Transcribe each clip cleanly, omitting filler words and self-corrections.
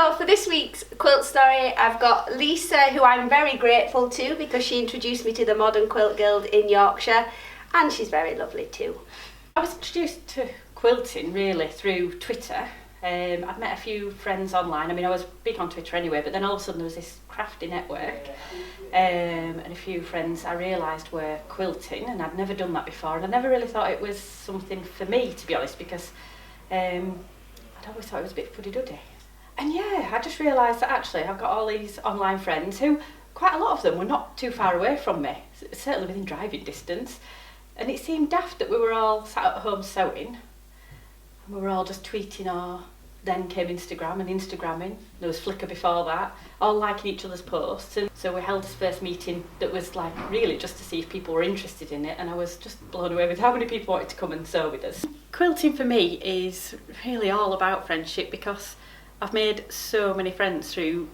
So for this week's quilt story, I've got Lisa, who I'm very grateful to because she introduced me to the Modern Quilt Guild in Yorkshire, and she's very lovely too. I was introduced to quilting really through Twitter. I'd met a few friends online. I mean, I was big on Twitter anyway, but then all of a sudden there was this crafty network, and a few friends I realised were quilting, and I'd never done that before, and I never really thought it was something for me, to be honest, because I'd always thought it was a bit fuddy-duddy. And yeah, I just realised that actually I've got all these online friends who, quite a lot of them were not too far away from me, certainly within driving distance, and it seemed daft that we were all sat at home sewing, and we were all just tweeting, or then came Instagram and Instagramming, there was Flickr before that, all liking each other's posts. And so we held this first meeting that was like really just to see if people were interested in it, and I was just blown away with how many people wanted to come and sew with us. Quilting for me is really all about friendship, because I've made so many friends through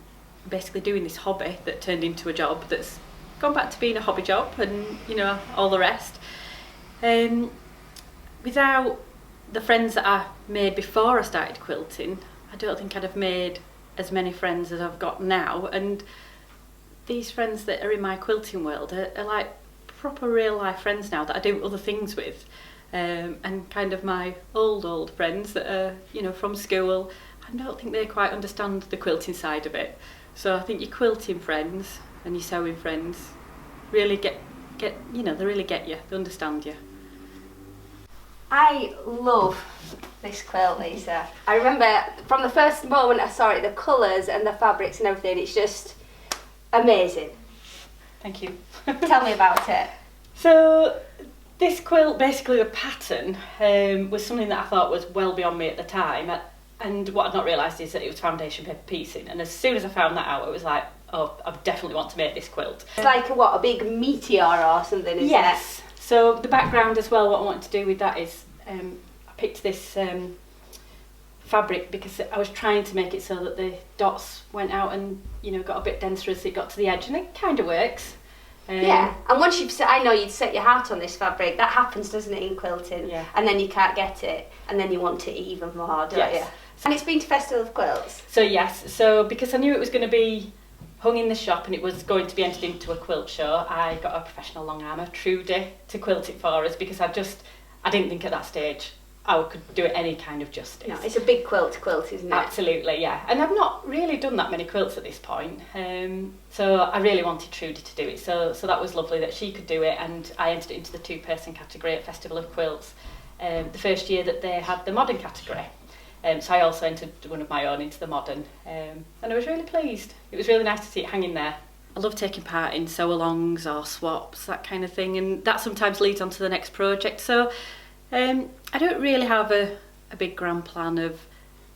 basically doing this hobby that turned into a job that's gone back to being a hobby job, and you know, all the rest. Without the friends that I made before I started quilting, I don't think I'd have made as many friends as I've got now, and these friends that are in my quilting world are like proper real life friends now that I do other things with, and kind of my old friends that are, you know, from school. I don't think they quite understand the quilting side of it, so I think your quilting friends and your sewing friends really get you know, they really get you, they understand you. I love this quilt, Lisa. I remember from the first moment I saw it, the colours and the fabrics and everything, it's just amazing. Thank you. Tell me about it. So this quilt, basically the pattern, was something that I thought was well beyond me at the time, and what I'd not realised is that it was foundation paper piecing, and as soon as I found that out, it was like, oh, I definitely want to make this quilt. It's like a big meteor or something, isn't it? Yes. So the background as well, what I wanted to do with that is I picked this fabric because I was trying to make it so that the dots went out and, you know, got a bit denser as it got to the edge, and it kind of works. Yeah, and once you've set, I know you'd set your heart on this fabric, that happens, doesn't it, in quilting? Yeah. And then you can't get it, and then you want it even more, don't you? And it's been to Festival of Quilts. So yes, so because I knew it was going to be hung in the shop and it was going to be entered into a quilt show, I got a professional long armer, Trudy, to quilt it for us, because I didn't think at that stage I could do it any kind of justice. No, it's a big quilt to quilt, isn't it? Absolutely, yeah. And I've not really done that many quilts at this point, so I really wanted Trudy to do it. So that was lovely that she could do it, and I entered it into the two-person category at Festival of Quilts, the first year that they had the modern category. So I also entered one of my own into the modern, and I was really pleased. It was really nice to see it hanging there. I love taking part in sew-alongs or swaps, that kind of thing, and that sometimes leads on to the next project. So I don't really have a big grand plan of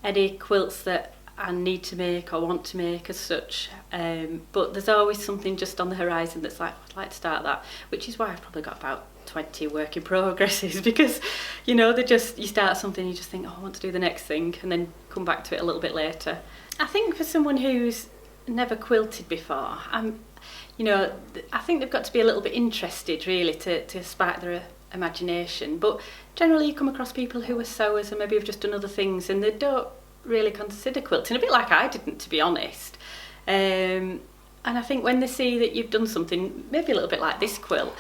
any quilts that I need to make or want to make as such, but there's always something just on the horizon that's like, I'd like to start that, which is why I've probably got about 20 work in progresses, because, you know, you start something, you just think, oh, I want to do the next thing, and then come back to it a little bit later. I think for someone who's never quilted before, you know, I think they've got to be a little bit interested really to spark their imagination, but generally you come across people who are sewers and maybe have just done other things and they don't really consider quilting, a bit like I didn't, to be honest. And I think when they see that you've done something maybe a little bit like this quilt,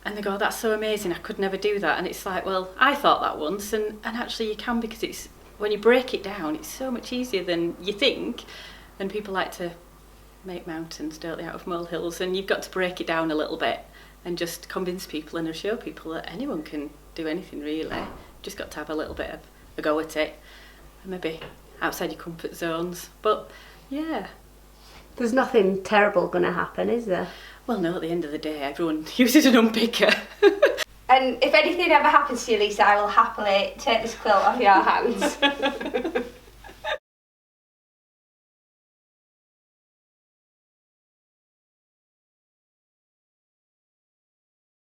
and they go, that's so amazing, I could never do that, and it's like, well, I thought that once, and actually you can, because it's, when you break it down, it's so much easier than you think. And people like to make mountains, don't they, out of molehills, and you've got to break it down a little bit and just convince people and show people that anyone can do anything really. You've just got to have a little bit of a go at it, and maybe outside your comfort zones. But yeah, there's nothing terrible going to happen, is there? Well, no, at the end of the day, everyone uses an unpicker. And if anything ever happens to you, Lisa, I will happily take this quilt off your hands.